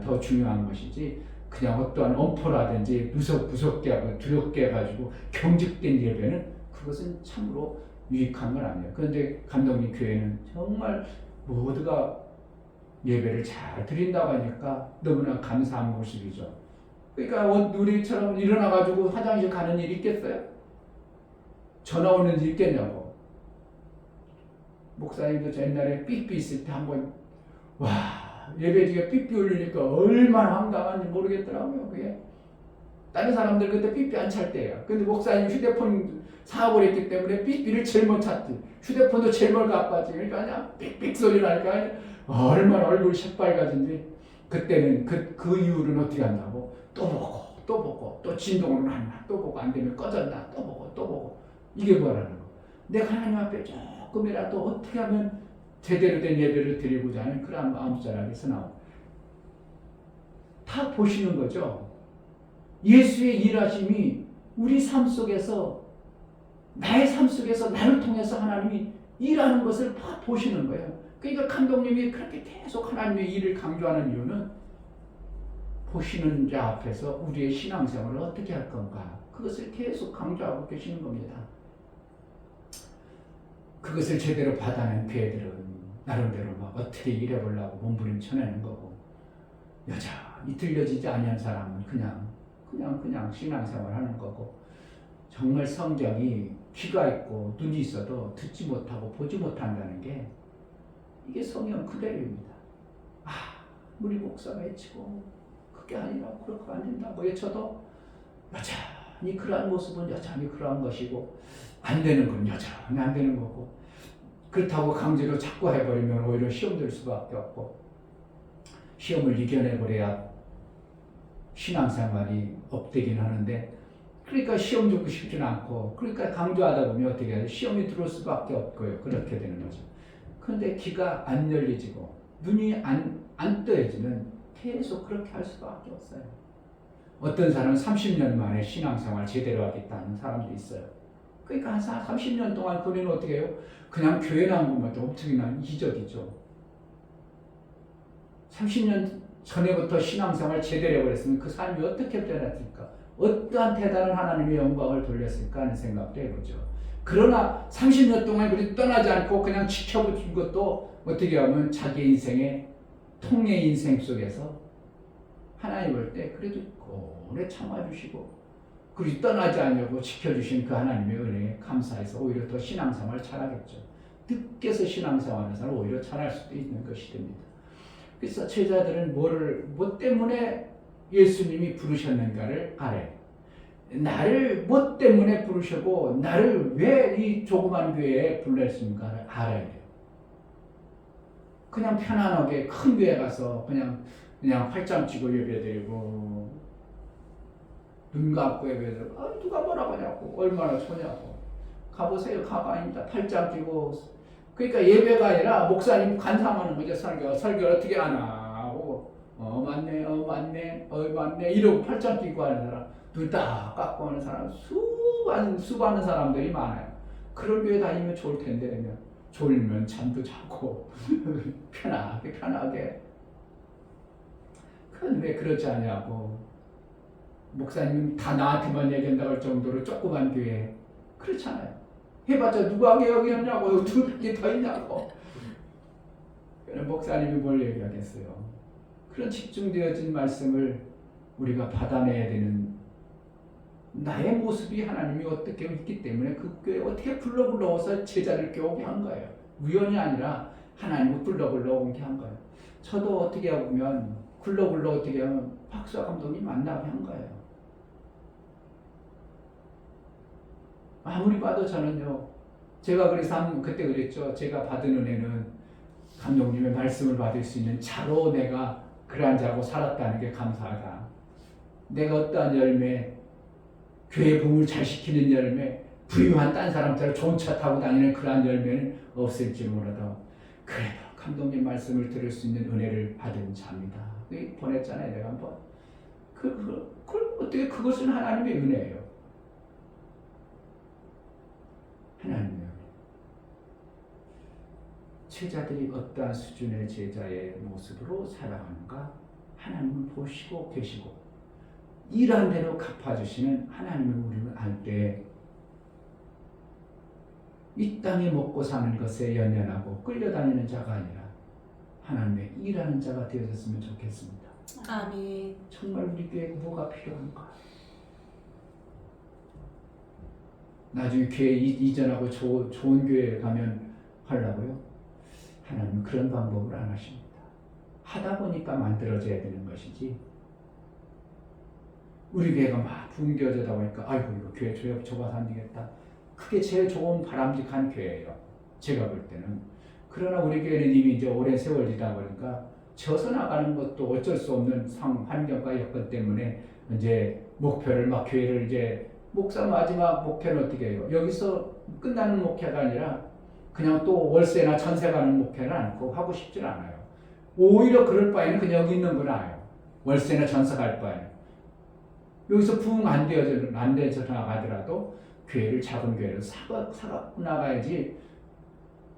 더 중요한 것이지 그냥 어떠한 엄포라든지 무섭게 하고 두렵게 해가지고 경직된 예배는 그것은 참으로 유익한 건 아니에요. 그런데 감독님 교회는 정말 모두가 예배를 잘 드린다고 하니까 너무나 감사한 모습이죠. 그러니까 우리처럼 일어나가지고 화장실 가는 일이 있겠어요? 전화 오는 일 있겠냐고. 목사님도 저 옛날에 삐삐 있을 때 한번 예배지가 삐삐 울리니까 얼마나 황당한지 모르겠더라고요. 그게 다른 사람들 그때 삐삐 안 찰 때예요. 근데 목사님 휴대폰 사업을 했기 때문에 삐삐를 제일 못 찾지. 휴대폰도 제일 못 갖고 왔지. 그러니까 그냥 삑삑 소리 나니까 얼마나 얼굴이 새빨개진지. 그때는 그 이후로는 어떻게 한다고? 또 보고 또 진동은 하나 또 보고 안 되면 꺼졌나 또 보고 이게 뭐라는 거. 내가 하나님 앞에 조금이라도 어떻게 하면 제대로 된 예배를 드리고자 하는 그런 마음자락에서 나옵니다. 다 보시는 거죠. 예수의 일하심이 우리 삶 속에서 나의 삶 속에서 나를 통해서 하나님이 일하는 것을 다 보시는 거예요. 그러니까 감독님이 그렇게 계속 하나님의 일을 강조하는 이유는 보시는 자 앞에서 우리의 신앙생활을 어떻게 할 건가 그것을 계속 강조하고 계시는 겁니다. 그것을 제대로 받아낸 교회들은 나름대로 막 어떻게 일해보려고 몸부림쳐내는 거고 여전히 들려지지 아니한 사람은 그냥 신앙생활 하는 거고 정말 성경이 귀가 있고 눈이 있어도 듣지 못하고 보지 못한다는 게 이게 성경 그대로입니다. 우리 목사가 외치고 그게 아니라 그렇게 안 된다고 외쳐도 여전히 그러한 모습은 여전히 그러한 것이고 안 되는 건 여전히 안 되는 거고 그렇다고 강제로 자꾸 해버리면 오히려 시험 들 수밖에 없고 시험을 이겨내버려야 신앙생활이 업되긴 하는데 그러니까 시험 주고 싶지는 않고 그러니까 강조하다 보면 어떻게 해야 돼? 시험이 들어올 수밖에 없고요. 그렇게 되는 거죠. 그런데 귀가 안 열리지고 눈이 안 떠야지는 계속 그렇게 할 수밖에 없어요. 어떤 사람은 30년 만에 신앙생활 제대로 하겠다는 사람도 있어요. 그러니까 한 30년 동안 그는 어떻게 해요? 그냥 교회 나온 것만 엄청난 이적이죠. 30년 전에부터 신앙생활 제대로 해버렸으면 그 삶이 어떻게 변했을까? 어떠한 대단한 하나님의 영광을 돌렸을까 하는 생각도 해보죠. 그러나 30년 동안 그리 떠나지 않고 그냥 지켜본 것도 어떻게 하면 자기 인생의 통례 인생 속에서 하나님 볼 때 그래도 오래 참아주시고 그리고 떠나지 않으려고 지켜주신 그 하나님의 은혜에 감사해서 오히려 더 신앙생활을 잘하겠죠. 늦게서 신앙생활하는 사람은 오히려 잘할 수도 있는 것이 됩니다. 그래서 제자들은 뭐 때문에 예수님이 부르셨는가를 알아요. 나를 뭐 때문에 부르시고 나를 왜 이 조그만 교회에 불렀는가를 알아야 돼요. 그냥 편안하게 큰 교회 가서 그냥 팔짱 치고 예배드리고 눈 감고 예배드리고 누가 뭐라고 하냐고 얼마나 좋냐고 가보세요. 가봐입니다. 팔짱 끼고 그러니까 예배가 아니라 목사님 간상하는 거죠. 설교를 어떻게 하나 맞네 이러고 팔짱 끼고 하는 사람 눈 딱 깎고 하는 사람 수많은 사람들이 많아요. 그런 교회 다니면 좋을 텐데 그냥 졸면 잠도 자고 편하게 그건 왜 그렇지 않냐고 목사님은 다 나한테만 얘기한다고 할 정도로 조그만 교회 그렇잖아요. 해봤자 누가 여기 했냐고, 두 개 더 있냐고. 목사님이 뭘 얘기하겠어요. 그런 집중되어진 말씀을 우리가 받아내야 되는 나의 모습이 하나님이 어떻게 있기 때문에 그 교회에 어떻게 불러서 제자를 오게 한 거예요. 우연이 아니라 하나님을 불러 오게 한 거예요. 저도 어떻게 보면 불러 어떻게 하면 박수아 감독님 만나게 한 거예요. 아무리 봐도 저는요, 제가 그래서 그때 그랬죠. 제가 받은 은혜는 감독님의 말씀을 받을 수 있는 자로 내가 그러한 자고 살았다는 게 감사하다. 내가 어떠한 열매, 교회 부흥을 잘 시키는 열매, 부유한 딴 사람처럼 좋은 차 타고 다니는 그러한 열매는 없을지 몰라도 그래도 감독님 말씀을 들을 수 있는 은혜를 받은 자입니다. 보냈잖아요, 내가 한번. 어떻게 그것은 하나님의 은혜예요. 하나님의 은혜. 제자들이 어떠한 수준의 제자의 모습으로 살아가는가 하나님은 보시고 계시고 일한 대로 갚아주시는 하나님을 우리는 알 때 이 땅에 먹고 사는 것에 연연하고 끌려다니는 자가 아니라 하나님의 일하는 자가 되어졌으면 좋겠습니다. 아멘. 정말 우리 교회에 뭐가 필요한가? 나중에 교회 이전하고 좋은 교회에 가면 하려고요? 하나님은 그런 방법을 안 하십니다. 하다 보니까 만들어져야 되는 것이지 우리 교회가 막 붕괴되다 보니까 아이고 이거 교회 좁아서 안 되겠다. 그게 제일 좋은 바람직한 교회예요. 제가 볼 때는. 그러나 우리 교회는 이미 이제 오랜 세월 지다 보니까 져서 나가는 것도 어쩔 수 없는 환경과 여건 때문에 이제 목표를 막 교회를 이제 목사 마지막 목표는 어떻게 해요? 여기서 끝나는 목표가 아니라 그냥 또 월세나 전세 가는 목표는 않고 하고 싶진 않아요. 오히려 그럴 바에는 그냥 여기 있는 건 나아요. 월세나 전세 갈 바에는. 여기서 부흥 안 되어져 나가더라도 교회를 작은 교회를 사갖고 나가야지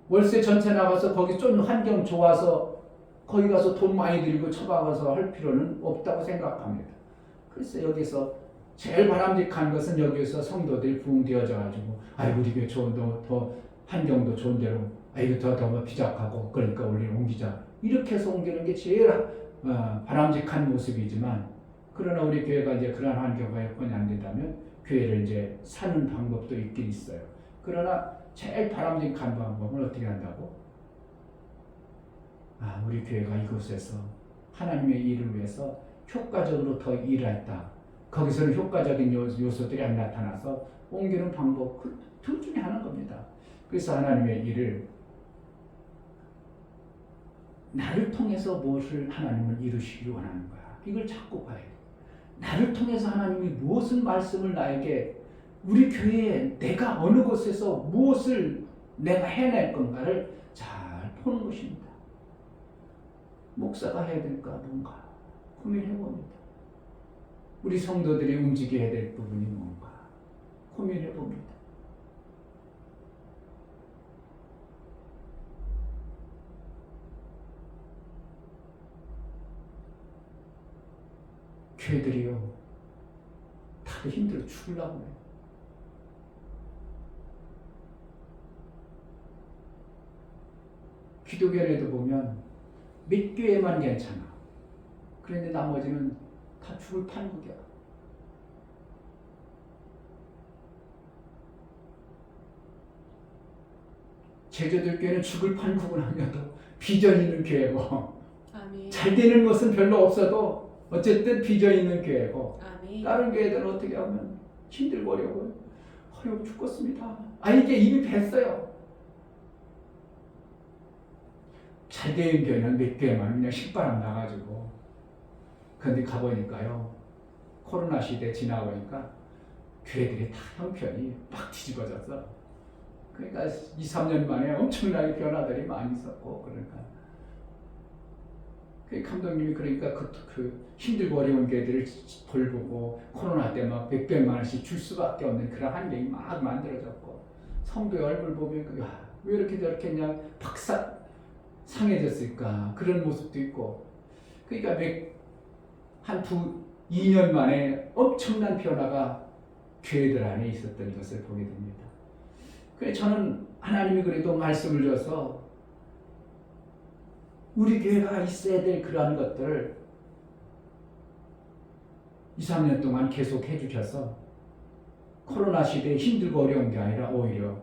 월세 전세 나가서 거기 좀 환경 좋아서 거기 가서 돈 많이 들이고 처박아서 할 필요는 없다고 생각합니다. 그래서 여기서 제일 바람직한 것은 여기서 성도들이 부흥되어져 가지고 우리 교회 더 환경도 좋은 대로 이거 더 비작하고 그러니까 우리 옮기자 이렇게 해서 옮기는 게 제일 바람직한 모습이지만 그러나 우리 교회가 이제 그러한 환경과 여건이 안 된다면 교회를 이제 사는 방법도 있긴 있어요. 그러나 제일 바람직한 방법은 어떻게 한다고? 우리 교회가 이곳에서 하나님의 일을 위해서 효과적으로 더 일했다. 거기서는 효과적인 요소들이 안 나타나서 옮기는 방법 둘 중에 하나인 겁니다. 그래서 하나님의 일을 나를 통해서 무엇을 하나님을 이루시기 원하는 거야. 이걸 자꾸 봐야 돼. 나를 통해서 하나님이 무엇을 말씀을 나에게 우리 교회에 내가 어느 곳에서 무엇을 내가 해낼 건가를 잘 보는 것입니다. 목사가 해야 될까 뭔가 고민해 봅니다. 우리 성도들이 움직여야 될 부분이 뭔가 고민해 봅니다. 교회들이요 다들 힘들어 죽으려고 해요. 기독교회도 보면 몇 교회만 괜찮아. 그런데 나머지는 다 죽을 판국이야. 제자들 교회는 죽을 판국은 아니어도 비전 있는 교회고 아멘. 잘 되는 것은 별로 없어도 어쨌든 비전 있는 교회고 아멘. 다른 교회들은 어떻게 하면 힘들고 어려워요. 어려워 죽겠습니다. 이게 이미 됐어요. 잘 되는 교회는 몇 교회만 그냥 신바람 나가지고 그런데 가보니까요 코로나 시대 지나보니까 교회들이 다 형편이 막 뒤집어졌어. 그러니까 2, 3년 만에 엄청나게 변화들이 많이 있었고 그러니까 그 감독님이 그러니까 그 힘들고 어려운 교회들을 돌보고 코로나 때 막 몇백만 원씩 줄 수밖에 없는 그런 환경이 막 만들어졌고 성도의 얼굴 보면 왜 이렇게 저렇게 그냥 박사 상해졌을까 그런 모습도 있고 그러니까 2년 만에 엄청난 변화가 교회들 안에 있었던 것을 보게 됩니다. 그래서 저는 하나님이 그래도 말씀을 줘서 우리 교회가 있어야 될 그러한 것들을 2, 3년 동안 계속 해주셔서 코로나 시대에 힘들고 어려운 게 아니라 오히려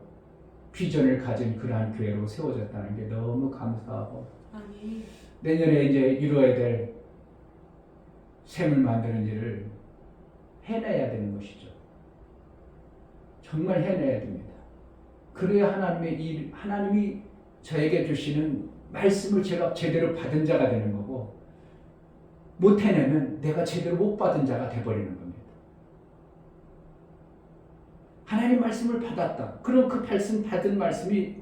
비전을 가진 그러한 교회로 세워졌다는 게 너무 감사하고, 아멘. 내년에 이제 이루어야 될 샘을 만드는 일을 해내야 되는 것이죠. 정말 해내야 됩니다. 그래야 하나님이 저에게 주시는 말씀을 제가 제대로 받은 자가 되는 거고, 못 해내면 내가 제대로 못 받은 자가 돼버리는 겁니다. 하나님 말씀을 받았다. 그럼 그 받은 말씀이,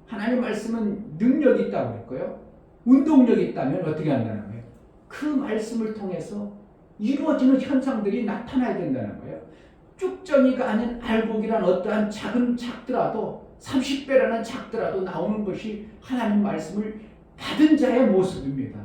하나님 말씀은 능력이 있다고 했고요. 운동력이 있다면 어떻게 한다는 거예요? 그 말씀을 통해서 이루어지는 현상들이 나타나야 된다는 거예요. 쭉정이가 아닌 알곡이란 어떠한 작더라도 30배라는 작더라도 나오는 것이 하나님 말씀을 받은 자의 모습입니다.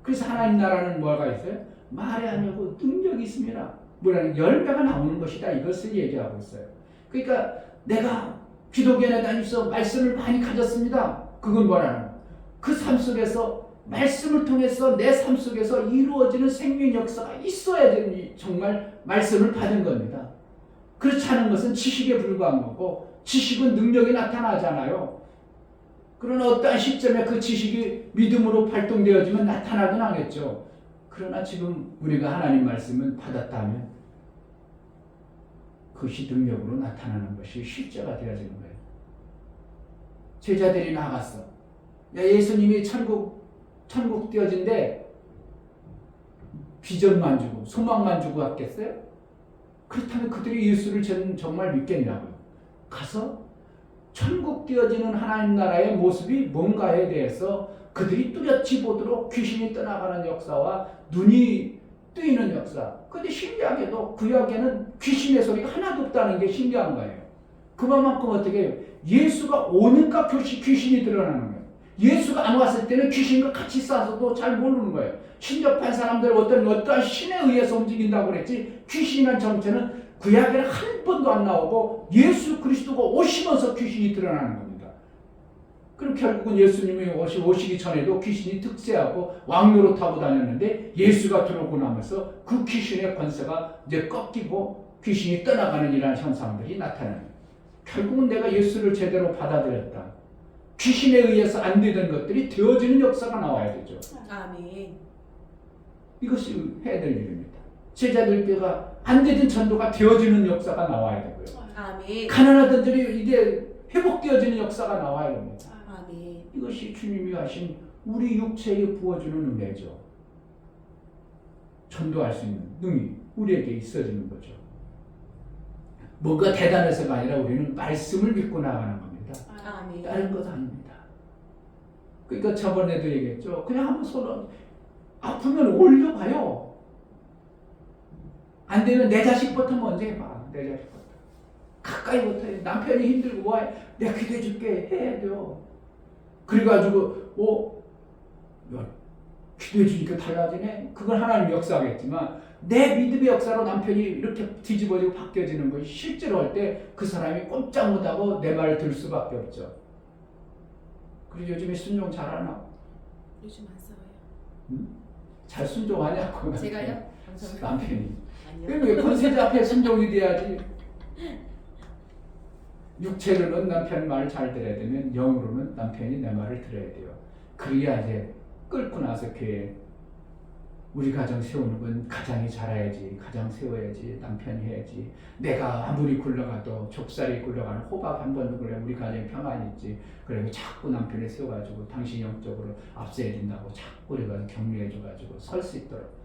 그래서 하나님 나라는 뭐가 있어요? 말에 하냐고 능력이 있습니다. 뭐라는 열매가 나오는 것이다. 이것을 얘기하고 있어요. 그러니까 내가 기독교에 다니면서 말씀을 많이 가졌습니다. 그건 뭐라는 거예요? 그 삶 속에서 말씀을 통해서 내 삶 속에서 이루어지는 생명 역사가 있어야 되는, 정말 말씀을 받은 겁니다. 그렇지 않은 것은 지식에 불과한 거고, 지식은 능력이 나타나잖아요. 그러나 어떠한 시점에 그 지식이 믿음으로 발동되어지면 나타나긴 하겠죠. 그러나 지금 우리가 하나님 말씀을 받았다면 그것이 능력으로 나타나는 것이 실제가 되어지는 거예요. 제자들이 나갔어. 야, 예수님이 천국 되어진데 비전만 주고 소망만 주고 갔겠어요? 그렇다면 그들이 예수를 정말 믿겠냐고요. 가서 천국 되어지는 하나님 나라의 모습이 뭔가에 대해서 그들이 뚜렷이 보도록 귀신이 떠나가는 역사와 눈이 뜨이는 역사. 그런데 신기하게도 구약에는 귀신의 소리가 하나도 없다는 게 신기한 거예요. 그만큼 어떻게 해요? 예수가 오니까 귀신이 드러나는 거예요. 예수가 안 왔을 때는 귀신과 같이 싸서도 잘 모르는 거예요. 신접한 사람들 어떠한 신에 의해서 움직인다고 그랬지, 귀신이라는 정체는 구약에는 한 번도 안 나오고 예수 그리스도가 오시면서 귀신이 드러나는 겁니다. 그럼 결국은 예수님이 오시기 전에도 귀신이 득세하고 왕노로 타고 다녔는데, 예수가 들어오고 나면서 그 귀신의 권세가 이제 꺾이고 귀신이 떠나가는 이러한 현상들이 나타나는 거예요. 결국은 내가 예수를 제대로 받아들였다. 귀신에 의해서 안 되던 것들이 되어지는 역사가 나와야 되죠. 아멘. 이것이 해야 될 일입니다. 제자들께가 안 되던 전도가 되어지는 역사가 나와야 되고요. 아멘. 가난하던 들이 이제 회복되어지는 역사가 나와야 됩니다. 아멘. 이것이 주님이 하신 우리 육체에 부어주는 은혜죠. 전도할 수 있는 능이 우리에게 있어지는 거죠. 뭔가 대단해서가 아니라 우리는 말씀을 믿고 나가는 겁니다. 아멘. 다른 것 아닙니다. 그러니까 저번에도 얘기했죠. 그냥 한번 손을 아프면 올려봐요. 안 되면 내 자식부터 먼저 해봐. 내 자식부터. 가까이부터 해. 남편이 힘들고 와, 내가 기도해줄게 해야 돼요. 그래가지고 기도해주니까 달라지네. 그건 하나님 역사하겠지만 내 믿음의 역사로 남편이 이렇게 뒤집어지고 바뀌어지는 것이 실제로 할 때 그 사람이 꼼짝 못하고 내 말을 들을 수밖에 없죠. 그리고 요즘에 순종 잘하나? 요즘 안 싸워요. 잘 순종하냐고. 제가요? 남편이. 아니요. 왜 권세자 앞에 순종이 돼야지. 육체로는 남편 말 잘 들어야 되면 영으로는 남편이 내 말을 들어야 돼요. 그래야 이제 끌고 나서 교회 우리 가정 세우는 건 가장이 잘해야지, 가장 세워야지, 남편이 해야지. 내가 아무리 굴러가도 좁쌀이 굴러가는 호박 한 번도 굴러 우리 가정에 평안이 있지. 그래서 자꾸 남편을 세워가지고 당신 영적으로 앞서야 된다고 자꾸 그래가지고 격려해줘가지고 설 수 있도록.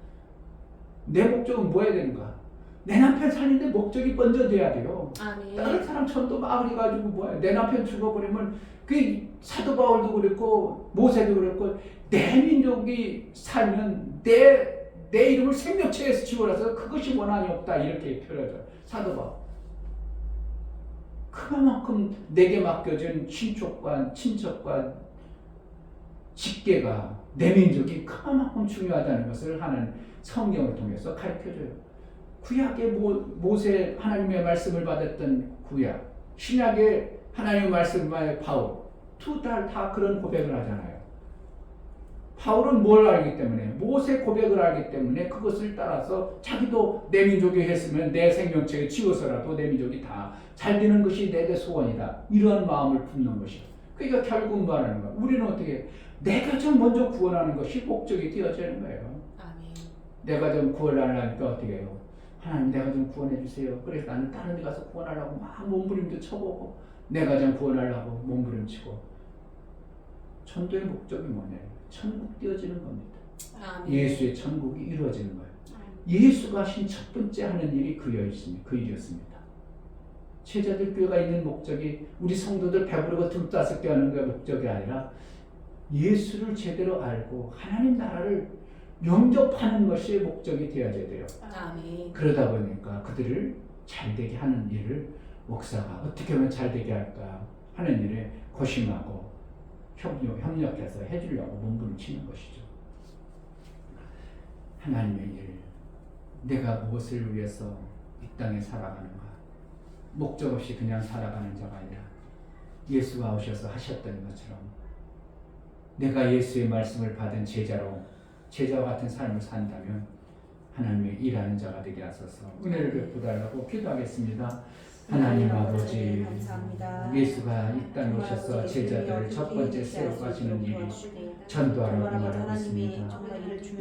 내 목적은 뭐 해야 되는가? 내 남편 살리는데 목적이 먼저 돼야 돼요. 아멘. 다른 사람 천도 마을이 가지고 뭐야? 내 남편 죽어버리면 그 사도 바울도 그랬고 모세도 그랬고 내 민족이 살면 내 이름을 생명체에서 지워라서 그것이 원한이 없다 이렇게 표현하죠. 사도 바울. 그만큼 내게 맡겨진 친족과 직계가 내 민족이 그만큼 중요하다는 것을 하는 성경을 통해서 가르쳐줘요. 구약의 모세 하나님의 말씀을 받았던 구약, 신약의 하나님의 말씀을 받은 바울, 두 다 그런 고백을 하잖아요. 바울은 뭘 알기 때문에, 모세 고백을 알기 때문에 그것을 따라서 자기도 내 민족이 했으면 내 생명체에 지워서라도 내 민족이 다 잘 되는 것이 내게 소원이다. 이러한 마음을 품는 것이요. 그러니까 결국 말하는 거야. 우리는 어떻게 내가 좀 먼저 구원하는 것이 목적이 되어지는 거예요. 아멘. 내가 좀 구원하려니까 어떻게 해요? 하나님 내가 좀 구원해 주세요. 그래서 나는 다른 데 가서 구원하려고 막 몸부림도 쳐보고 내가 좀 구원하려고 몸부림치고. 전도의 목적이 뭐냐면 천국 띄어지는 겁니다. 아멘. 예수의 천국이 이루어지는 거예요. 아멘. 예수가 하신 첫 번째 하는 일이 그 일이었습니다. 제자들 교회가 있는 목적이 우리 성도들 배부르고 듬따숩게 하는 게 목적이 아니라 예수를 제대로 알고 하나님 나라를 영접하는 것이 목적이 되어야 돼요. 아멘. 그러다 보니까 그들을 잘되게 하는 일을 목사가 어떻게 하면 잘되게 할까 하는 일에 고심하고 협력해서 해주려고 몸부림치는 것이죠. 하나님의 일, 내가 무엇을 위해서 이 땅에 살아가는가, 목적 없이 그냥 살아가는 자가 아니라 예수가 오셔서 하셨던 것처럼 내가 예수의 말씀을 받은 제자와 같은 삶을 산다면 하나님의 일하는 자가 되게 하소서 은혜를 베풀어달라고 기도하겠습니다. 하나님 아버지, 감사합니다. 예수가 이 땅에 오셔서 제자들을 첫 번째 세워가시는 일이 전도하라고 말하고 있습니다.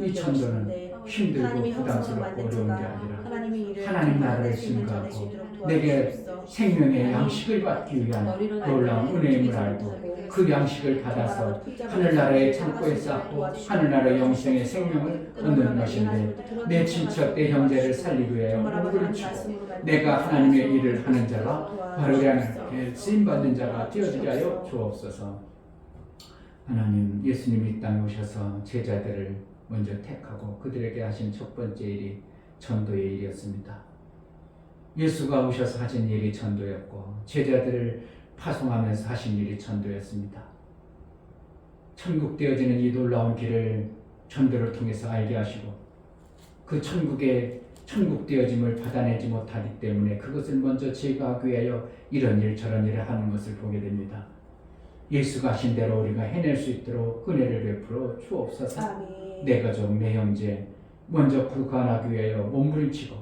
이 전도는 힘들고 부담스럽고 어려운 게 아니라 하나님 나라를 증거하고 내게 생명의 양식을 받기 위한 놀라운 은혜임을 알고 그 양식을 받아서 하늘나라의 창고에 쌓고 하늘나라의 영생의 생명을 얻는 것인데 내 친척, 내 형제를 살리기 위해 몸부림을 치고 내가 하나님의 일을 하는 자가 바로 하나님께 쓰임받는 자가 되어지게 하여 주옵소서. 하나님, 예수님이 이 땅에 오셔서 제자들을 먼저 택하고 그들에게 하신 첫 번째 일이 전도의 일이었습니다. 예수가 오셔서 하신 일이 전도였고 제자들을 파송하면서 하신 일이 전도였습니다. 천국 되어지는 이 놀라운 길을 전도를 통해서 알게 하시고 그 천국의 천국 되어짐을 받아내지 못하기 때문에 그것을 먼저 제거하기 위하여 이런 일 저런 일을 하는 것을 보게 됩니다. 예수가 하신 대로 우리가 해낼 수 있도록 은혜를 베풀어 주옵소서. 아멘. 내 가족, 내 형제 먼저 구원하기 위하여 몸부림치고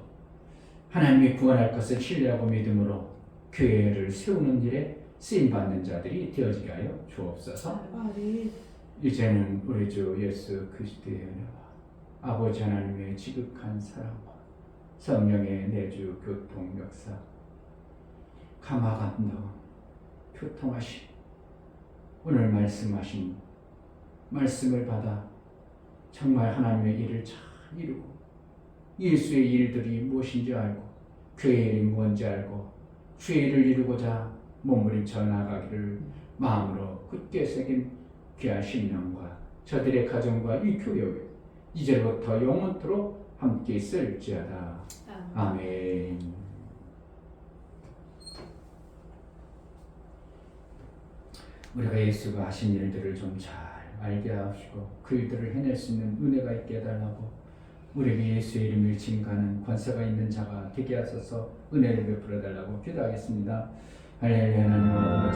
하나님이 구원할 것을 신뢰하고 믿음으로 교회를 세우는 일에 쓰임받는 자들이 되어지게 하여 주옵소서. 아멘. 이제는 우리 주 예수 그리스도의 은혜와 아버지 하나님의 지극한 사랑과 성령의 내주 교통 역사 감화감동 교통하심 오늘 말씀하신 말씀을 받아 정말 하나님의 일을 잘 이루고 예수의 일들이 무엇인지 알고 교회의 일이 무엇인지 알고 주의 일을 이루고자 몸부림쳐 나가기를 마음으로 굳게 새긴 귀한 신령과 저들의 가정과 이 교회 이제부터 영원토록 함께 있을지어다. 아멘. 우리가 예수가 하신 일들을 좀 잘 알게 하시고 그 일들을 해낼 수 있는 은혜가 있게 해달라고 우리에게 예수의 이름을 증거하는 권세가 있는 자가 되게 하소서 은혜를 베풀어 달라고 기도하겠습니다. 할렐루야. 하나님 아버지